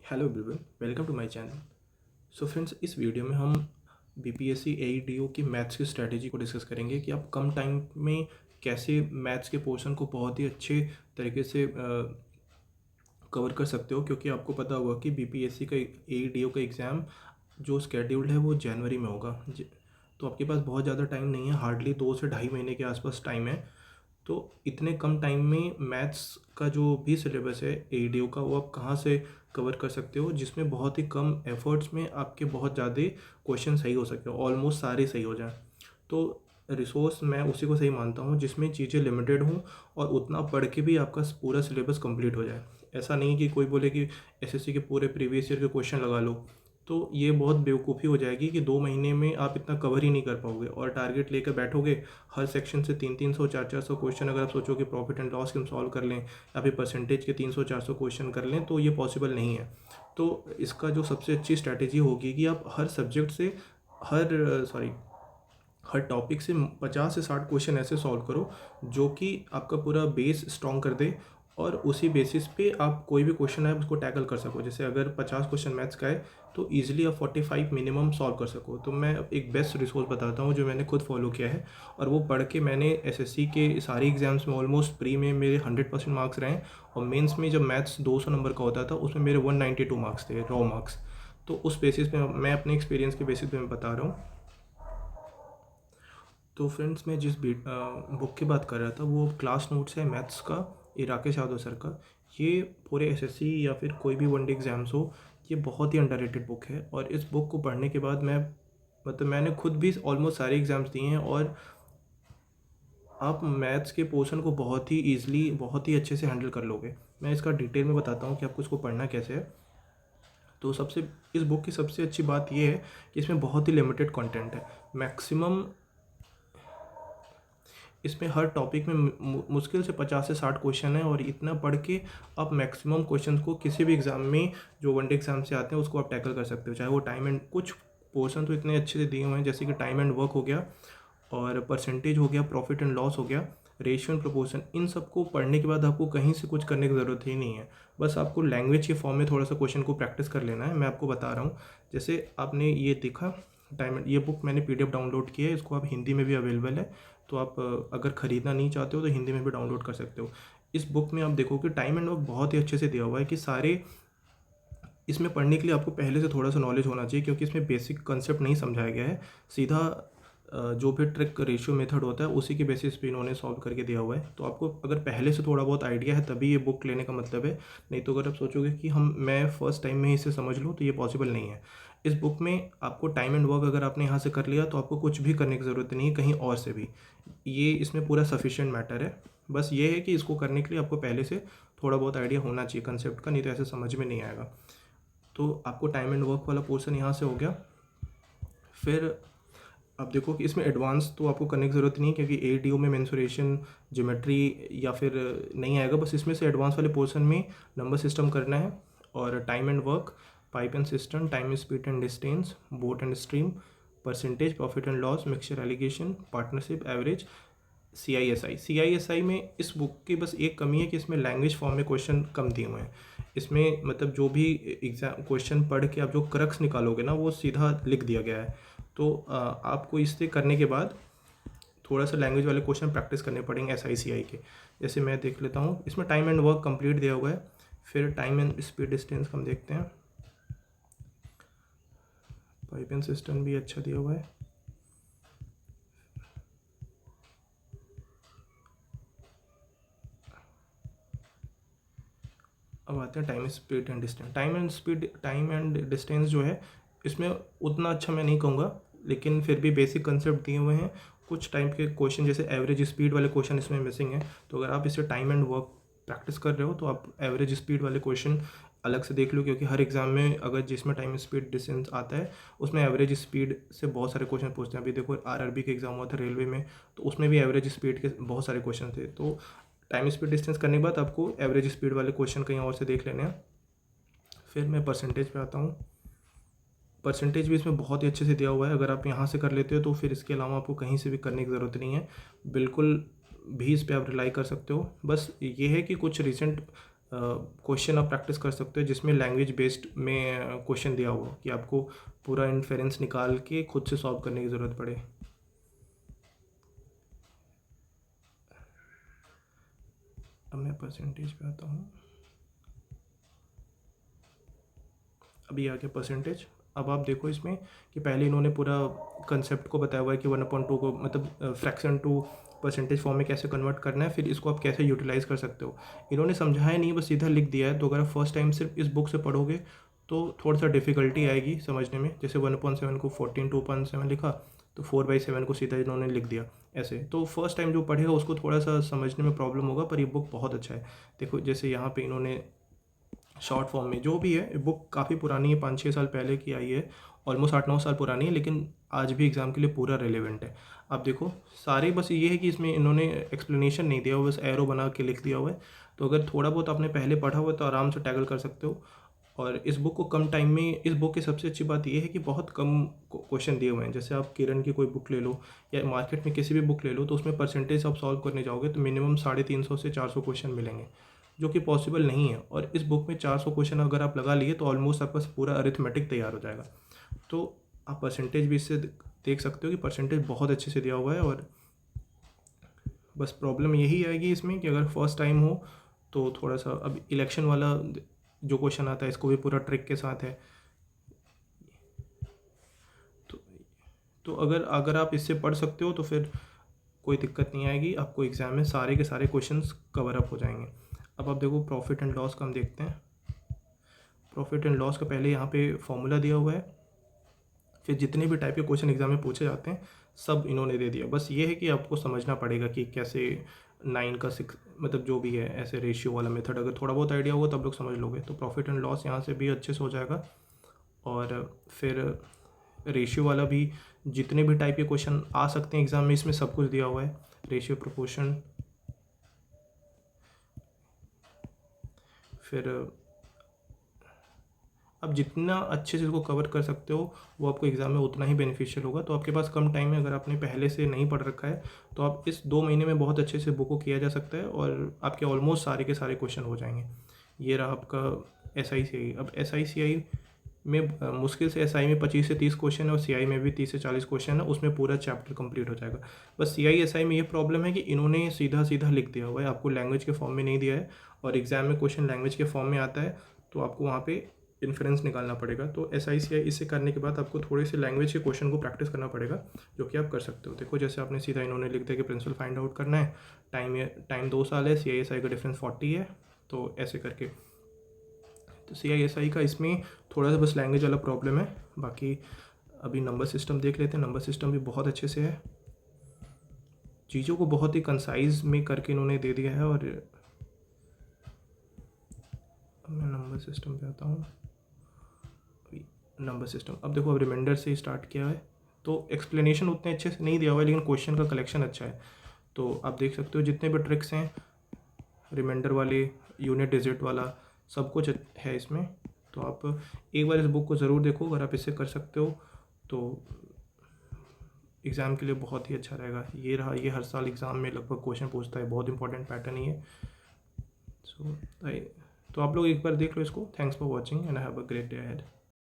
Hello everyone, welcome to my channel. So friends, इस video में हम बीपीएससी एईडीओ की मैथ्स की स्ट्रेटेजी को डिस्कस करेंगे कि आप कम टाइम में कैसे मैथ्स के पोर्शन को बहुत ही अच्छे तरीके से कवर कर सकते हो। क्योंकि आपको पता होगा कि बीपीएससी का एईडीओ का एग्ज़ाम जो स्केड्यूल्ड है वो जनवरी में होगा। तो आपके पास बहुत ज़्यादा टाइम नहीं है, हार्डली 2 से ढाई महीने के आसपास टाइम है। तो इतने कम टाइम में मैथ्स का जो भी सिलेबस है एईडीओ का, वो आप कहाँ से कवर कर सकते हो जिसमें बहुत ही कम एफर्ट्स में आपके बहुत ज़्यादा क्वेश्चन सही हो सके, ऑलमोस्ट सारे सही हो जाएं। तो रिसोर्स मैं उसी को सही मानता हूँ जिसमें चीज़ें लिमिटेड हों और उतना पढ़ के भी आपका पूरा सिलेबस कंप्लीट हो जाए। ऐसा नहीं कि कोई बोले कि एसएससी के पूरे प्रीवियस ईयर के क्वेश्चन लगा लो, तो ये बहुत बेवकूफ़ी हो जाएगी कि 2 महीने में आप इतना कवर ही नहीं कर पाओगे और टारगेट लेकर बैठोगे। हर सेक्शन से 300-300 400-400 क्वेश्चन अगर आप सोचो कि प्रॉफिट एंड लॉस की हम सॉल्व कर लें या फिर परसेंटेज के 300-400 क्वेश्चन कर लें, तो ये पॉसिबल नहीं है। तो इसका जो सबसे अच्छी स्ट्रैटेजी होगी कि आप हर सब्जेक्ट से हर टॉपिक से 50 से 60 क्वेश्चन ऐसे सॉल्व करो जो कि आपका पूरा बेस स्ट्रॉन्ग कर दे, और उसी बेसिस पे आप कोई भी क्वेश्चन है उसको टैकल कर सको। जैसे अगर 50 क्वेश्चन मैथ्स का है तो ईजिली आप 45 मिनिमम सॉल्व कर सको। तो मैं एक बेस्ट रिसोर्स बताता हूँ जो मैंने खुद फॉलो किया है, और वो पढ़ के मैंने एसएससी के सारे एग्जाम्स में ऑलमोस्ट प्री में मेरे 100% मार्क्स रहे, और मेंस में जब मैथ्स 200 नंबर का होता था उसमें मेरे 192 मार्क्स थे, रॉ मार्क्स। तो उस बेसिस पे मैं अपने एक्सपीरियंस के बेसिस पे मैं बता रहा हूँ। तो फ्रेंड्स, मैं जिस बुक की बात कर रहा था वो क्लास नोट्स है मैथ्स का, ये राकेश यादव सर का। ये पूरे एसएससी या फिर कोई भी वनडे एग्ज़ाम्स हो, ये बहुत ही अंडररेटेड बुक है। और इस बुक को पढ़ने के बाद मैंने खुद भी ऑलमोस्ट सारे एग्ज़ाम्स दिए हैं, और आप मैथ्स के पोर्शन को बहुत ही ईजिली बहुत ही अच्छे से हैंडल कर लोगे। मैं इसका डिटेल में बताता हूँ कि आपको इसको पढ़ना कैसे है। तो इस बुक की सबसे अच्छी बात ये है कि इसमें बहुत ही लिमिटेड कंटेंट है। मैक्सिमम इसमें हर टॉपिक में मुश्किल से 50 से 60 क्वेश्चन है, और इतना पढ़ के आप मैक्सिमम क्वेश्चन को किसी भी एग्ज़ाम में जो वनडे एग्ज़ाम से आते हैं उसको आप टैकल कर सकते हो। चाहे वो टाइम एंड, कुछ पोर्शन तो इतने अच्छे से दिए हुए हैं जैसे कि टाइम एंड वर्क हो गया, और परसेंटेज हो गया, प्रॉफिट एंड लॉस हो गया, रेशियो एंड प्रोपोर्शन। इन सबको पढ़ने के बाद आपको कहीं से कुछ करने की ज़रूरत ही नहीं है। बस आपको लैंग्वेज के फॉर्म में थोड़ा सा क्वेश्चन को प्रैक्टिस कर लेना है। मैं आपको बता रहा हूँ, जैसे आपने ये देखा टाइम, ये बुक मैंने पीडीएफ डाउनलोड की है, इसको आप हिंदी में भी अवेलेबल है। तो आप अगर ख़रीदना नहीं चाहते हो तो हिंदी में भी डाउनलोड कर सकते हो। इस बुक में आप देखो कि टाइम एंड वर्क बहुत ही अच्छे से दिया हुआ है कि सारे, इसमें पढ़ने के लिए आपको पहले से थोड़ा सा नॉलेज होना चाहिए, क्योंकि इसमें बेसिक कंसेप्ट नहीं समझाया गया है। सीधा जो भी ट्रिक रेशियो मेथड होता है उसी के बेसिस पे इन्होंने सॉल्व करके दिया हुआ है। तो आपको अगर पहले से थोड़ा बहुत आइडिया है तभी ये बुक लेने का मतलब है। नहीं तो अगर आप सोचोगे कि मैं फ़र्स्ट टाइम में ही इसे समझ लूँ, तो ये पॉसिबल नहीं है। इस बुक में आपको टाइम एंड वर्क अगर आपने यहाँ से कर लिया तो आपको कुछ भी करने की ज़रूरत नहीं है कहीं और से भी। ये इसमें पूरा सफिशिएंट मैटर है। बस ये है कि इसको करने के लिए आपको पहले से थोड़ा बहुत आइडिया होना चाहिए कंसेप्ट का, नहीं तो ऐसे समझ में नहीं आएगा। तो आपको टाइम एंड वर्क वाला पोर्शन यहाँ से हो गया। फिर आप देखो कि इसमें एडवांस तो आपको करने की ज़रूरत नहीं है, क्योंकि एडीओ में मेंसुरेशन, ज्योमेट्री या फिर नहीं आएगा। बस इसमें से एडवांस वाले पोर्शन में नंबर सिस्टम करना है, और time and work, pipe and cistern, time speed and distance, boat and stream, percentage, profit and loss, mixture alligation, partnership, average, C I S I में इस बुक की बस एक कमी है कि इसमें लैंग्वेज फॉर्म में क्वेश्चन कम दिए हुए हैं। इसमें मतलब जो भी एग्जाम क्वेश्चन पढ़ के आप जो क्रक्स निकालोगे ना, वो सीधा लिख दिया गया है। तो आपको इससे करने के बाद थोड़ा सा लैंग्वेज वाले क्वेश्चन प्रैक्टिस करने पड़ेंगे SICI के। जैसे मैं देख लेता हूँ, इसमें टाइम एंड वर्क कंप्लीट दिया हुआ है। फिर टाइम एंड स्पीड डिस्टेंस हम देखते हैं। पाइप एंड सिस्टम भी अच्छा दिया हुआ है। अब आते हैं टाइम एंड डिस्टेंस जो है इसमें उतना अच्छा मैं नहीं कहूँगा, लेकिन फिर भी बेसिक कंसेप्ट दिए हुए हैं। कुछ टाइप के क्वेश्चन जैसे एवरेज स्पीड वाले क्वेश्चन इसमें मिसिंग है। तो अगर आप इसे टाइम एंड वर्क प्रैक्टिस कर रहे हो तो आप एवरेज स्पीड वाले क्वेश्चन अलग से देख लो, क्योंकि हर एग्जाम में अगर जिसमें टाइम स्पीड डिस्टेंस आता है उसमें एवरेज स्पीड से बहुत सारे क्वेश्चन पूछते हैं। अभी देखो RRB का एग्जाम हुआ था रेलवे में, तो उसमें भी एवरेज स्पीड के बहुत सारे क्वेश्चन थे। तो टाइम स्पीड डिस्टेंस करने के बाद आपको एवरेज स्पीड वाले क्वेश्चन कहीं और से देख लेने हैं। फिर मैं परसेंटेज पे आता हूँ। परसेंटेज भी इसमें बहुत ही अच्छे से दिया हुआ है। अगर आप यहाँ से कर लेते हो तो फिर इसके अलावा आपको कहीं से भी करने की ज़रूरत नहीं है। बिल्कुल भी इस पर आप रिलाई कर सकते हो। बस ये है कि कुछ रिसेंट क्वेश्चन आप प्रैक्टिस कर सकते हो जिसमें लैंग्वेज बेस्ड में क्वेश्चन दिया हुआ कि आपको पूरा इन्फेरेंस निकाल के खुद से सॉल्व करने की ज़रूरत पड़े। अब मैं परसेंटेज पे आता हूँ। अभी आ गया परसेंटेज। अब आप देखो इसमें कि पहले इन्होंने पूरा कंसेप्ट को बताया हुआ है कि 1/2 को मतलब फ्रैक्शन टू परसेंटेज फॉर्म में कैसे कन्वर्ट करना है, फिर इसको आप कैसे यूटिलाइज़ कर सकते हो। इन्होंने समझाया नहीं, बस सीधा लिख दिया है। तो अगर आप फर्स्ट टाइम सिर्फ इस बुक से पढ़ोगे तो थोड़ा सा डिफ़िकल्टी आएगी समझने में। जैसे 1/7 को 14 लिखा, तो 4/7 को सीधा इन्होंने लिख दिया ऐसे। तो फर्स्ट टाइम जो पढ़ेगा उसको थोड़ा सा समझने में प्रॉब्लम होगा, पर ये बुक बहुत अच्छा है। देखो जैसे यहाँ पे इन्होंने शॉर्ट फॉर्म में जो भी है, बुक काफ़ी पुरानी है, 5-6 साल पहले की आई है, ऑलमोस्ट 8-9 साल पुरानी है, लेकिन आज भी एग्ज़ाम के लिए पूरा रेलेवेंट है। आप देखो सारे, बस ये है कि इसमें इन्होंने एक्सप्लेनेशन नहीं दिया हुआ, बस एरो बना के लिख दिया हुआ है। तो अगर थोड़ा बहुत आपने पहले पढ़ा हुआ है तो आराम से टैकल कर सकते हो। और इस बुक को कम टाइम में, इस बुक की सबसे अच्छी बात यह है कि बहुत कम क्वेश्चन दिए हुए हैं। जैसे आप किरण की कोई बुक ले लो या मार्केट में किसी भी बुक ले लो, तो उसमें परसेंटेज आप सॉल्व करने जाओगे तो मिनिमम 350 से 400 क्वेश्चन मिलेंगे, जो कि पॉसिबल नहीं है। और इस बुक में 400 क्वेश्चन अगर आप लगा लिए तो ऑलमोस्ट आपका पूरा अरिथमेटिक तैयार हो जाएगा। तो आप परसेंटेज भी इससे देख सकते हो कि परसेंटेज बहुत अच्छे से दिया हुआ है। और बस प्रॉब्लम यही आएगी इसमें कि अगर फर्स्ट टाइम हो तो थोड़ा सा, अब इलेक्शन वाला जो क्वेश्चन आता है इसको भी पूरा ट्रिक के साथ है। तो अगर अगर आप इससे पढ़ सकते हो तो फिर कोई दिक्कत नहीं आएगी, आपको एग्ज़ाम में सारे के सारे क्वेश्चंस कवर अप हो जाएंगे। अब आप देखो प्रॉफिट एंड लॉस का हम देखते हैं। प्रॉफिट एंड लॉस का पहले यहाँ पे फॉर्मूला दिया हुआ है, फिर जितने भी टाइप के क्वेश्चन एग्जाम में पूछे जाते हैं सब इन्होंने दे दिया। बस ये है कि आपको समझना पड़ेगा कि कैसे 9 का 6 मतलब जो भी है ऐसे रेशियो वाला मेथड, अगर थोड़ा बहुत आइडिया होगा तब लोग समझ लोगे। तो प्रॉफिट एंड लॉस यहाँ से भी अच्छे से हो जाएगा। और फिर रेशियो वाला भी, जितने भी टाइप के क्वेश्चन आ सकते हैं एग्ज़ाम में इसमें सब कुछ दिया हुआ है। रेशियो, प्रोपोर्शन, फिर अब जितना अच्छे से इसको कवर कर सकते हो वो आपको एग्ज़ाम में उतना ही बेनिफिशियल होगा। तो आपके पास कम टाइम है, अगर आपने पहले से नहीं पढ़ रखा है तो आप इस 2 महीने में बहुत अच्छे से बुक को किया जा सकता है और आपके ऑलमोस्ट सारे के सारे क्वेश्चन हो जाएंगे। ये रहा आपका SICI। अब SICI में मुश्किल से SI में 25 से 30 क्वेश्चन है और CI में भी 30 से 40 क्वेश्चन है, उसमें पूरा चैप्टर कंप्लीट हो जाएगा। बस CI SI में ये प्रॉब्लम है कि इन्होंने सीधा सीधा लिख दिया हुआ है, आपको लैंग्वेज के फॉर्म में नहीं दिया है। और एग्ज़ाम में क्वेश्चन लैंग्वेज के फॉर्म में आता है तो आपको वहाँ पे इन्फ्रेंस निकालना पड़ेगा। तो SICI इसे करने के बाद आपको थोड़े से लैंग्वेज के क्वेश्चन को प्रैक्टिस करना पड़ेगा, जो कि आप कर सकते हो। देखो जैसे आपने सीधा इन्होंने लिख दिया कि प्रिंसिपल फाइंड आउट करना है, टाइम 2 साल है, CI SI का डिफरेंस 40 है, तो ऐसे करके। तो CI SI का इसमें थोड़ा सा बस लैंग्वेज वाला प्रॉब्लम है। बाकी अभी नंबर सिस्टम देख लेते हैं। नंबर सिस्टम भी बहुत अच्छे से है, चीज़ों को बहुत ही कंसाइज में करके इन्होंने दे दिया है। और मैं नंबर सिस्टम पे आता हूँ। नंबर सिस्टम, अब देखो, अब रिमाइंडर से स्टार्ट किया है तो एक्सप्लेनेशन उतने अच्छे से नहीं दिया हुआ है, लेकिन क्वेश्चन का कलेक्शन अच्छा है। तो आप देख सकते हो जितने भी ट्रिक्स हैं, रिमाइंडर वाले, यूनिट डिजिट वाला, सब कुछ है इसमें। तो आप एक बार इस बुक को ज़रूर देखो, अगर आप इससे कर सकते हो तो एग्ज़ाम के लिए बहुत ही अच्छा रहेगा। ये रहा, ये हर साल एग्ज़ाम में लगभग क्वेश्चन पूछता है, बहुत इंपॉर्टेंट पैटर्न ही है। तो आप लोग एक बार देख लो इसको। Thanks for watching and have a great day ahead.